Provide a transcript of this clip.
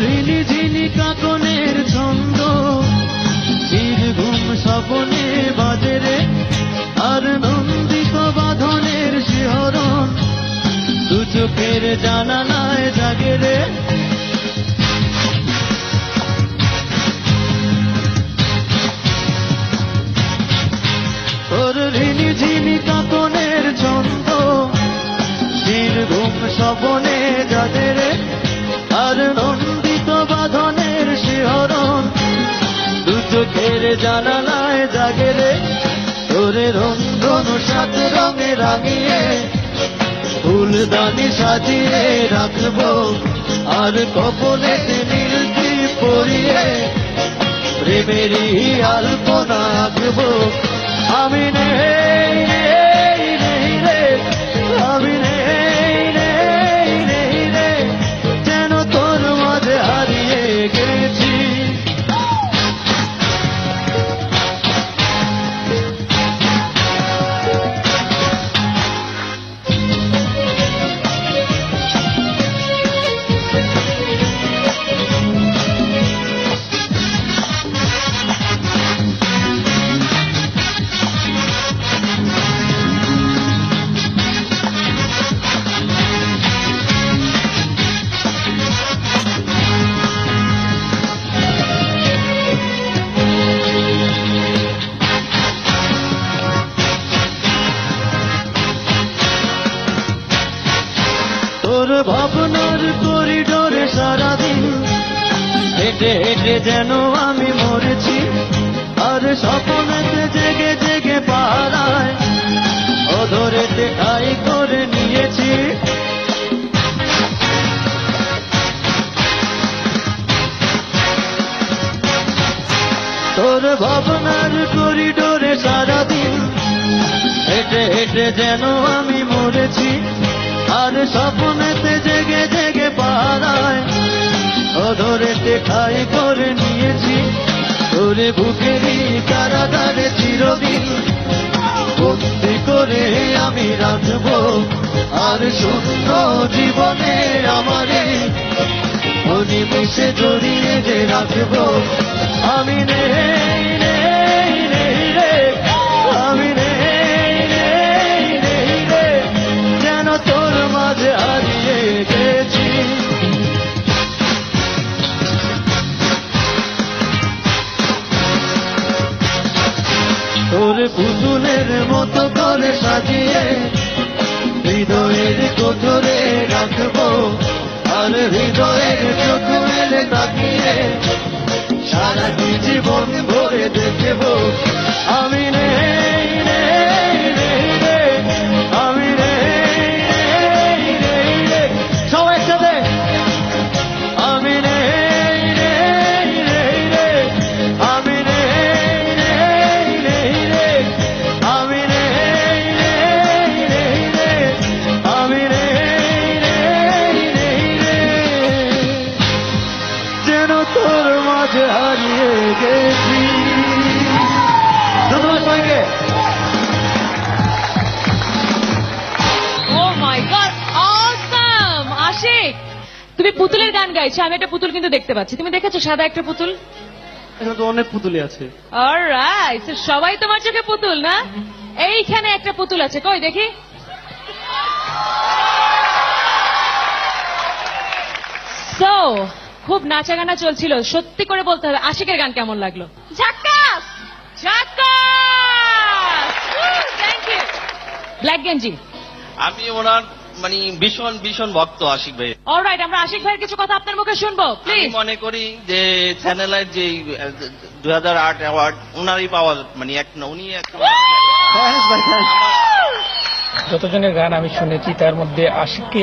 ঝিনি ঝিনি কাকনের ছন্দ নির্ঘুম স্বপনে বাজে রে, আর নন্দিত বাঁধনের শিহরণ দু চোখের জানালায় জাগে রে। তোর ঝিনি ঝিনি কাকনের ছন্দ নির্ঘুম স্বপনে জাগে রে, আর নন্দিত বাঁধনের শিহরণ দু চোখের জানালায় জাগে রে। তোরে রন্ধন সাত রঙে রাঙিয়ে ফুলদানি সাজিয়ে রাখবো, আর কপলে নীলটি পরিয়ে প্রেমেরই আলপনা আঁকবো। আমি নেই নেই নেই রে, আমি নেই নেই নেই রে, যেন তোর মাঝে হারিয়ে গেছি। তোর ভাবনার করিডোরে সারাদিন হেঁটে হেঁটে যেন আমি মরেছি, আর স্বপ্নেতে জেগে জেগে পাড়ায় অধরেতে ঠাই করে নিয়েছি। তোর ভাবনার করিডোরে সারাদিন হেঁটে হেঁটে যেন আমি মরেছি, আর স্বপ্নেতে জেগে জেগে পাড়ায় অধরেতে ঠাই করে নিয়েছি। তোরে বুকেরই কারাগারে চিরদিন বন্দি করে আমি রাখবো, আর শূন্য জীবনে আমারে অনিমেষে জড়িয়ে যে রাখবো। আমি নেই নেই নেই রে, আমি নেই নেই নেই রে, যেন তোর মাঝে হারিয়ে গেছি। তোর পুতুলের মতো করে সাজিয়ে হৃদয়ের কোঠরে রাখবো, আর হৃদয়ের চোখ মেলে তাকিয়ে সারাটি জীবন ভরে দেখবো। আমি নেই নেই নেই রে, আমি নেই নেই নেই রে, সবাই একসাথে। আমি নেই নেই নেই রে, আমি নেই নেই নেই রে, আমি নেই নেই নেই রে, আমি নেই নেই নেই রে, যেন তোর মাঝে হারিয়ে গেছি। ধন্যবাদ সবাইকে। Oh my God, awesome! Ashiq, তুমি পুতুলের গান গাইছো, আমি একটা পুতুল কিন্তু দেখতে পাচ্ছি। তুমি দেখেছো সাদা একটা পুতুল? এখানে তো অনেক পুতুলি আছে। অলরাইট, সবাই তোমার চোখে পুতুল না? এইখানে একটা পুতুল আছে, কই দেখি। সো খুব নাচা গানা চলছিল, সত্যি করে বলতে হবে আশিকের গান কেমন লাগলো? ঝাক্কাস ঝাক্কাস, থ্যাংক ইউ। ব্ল্যাক গেঞ্জি, আমি ওনার মানে ভীষণ ভীষণ ভক্ত আশিক ভাই। অলরাইট, আমরা আশিক ভাইয়ের কিছু কথা আপনার মুখে শুনবো আমি প্লিজ। মনে করি যে চ্যানেলের যে 2008 অ্যাওয়ার্ড ওনারই পাওয়া, মানে উনি একটা থ্যাঙ্কস ভাই, থ্যাঙ্কস। যতজনের গান আমি শুনেছি তার মধ্যে আশিককে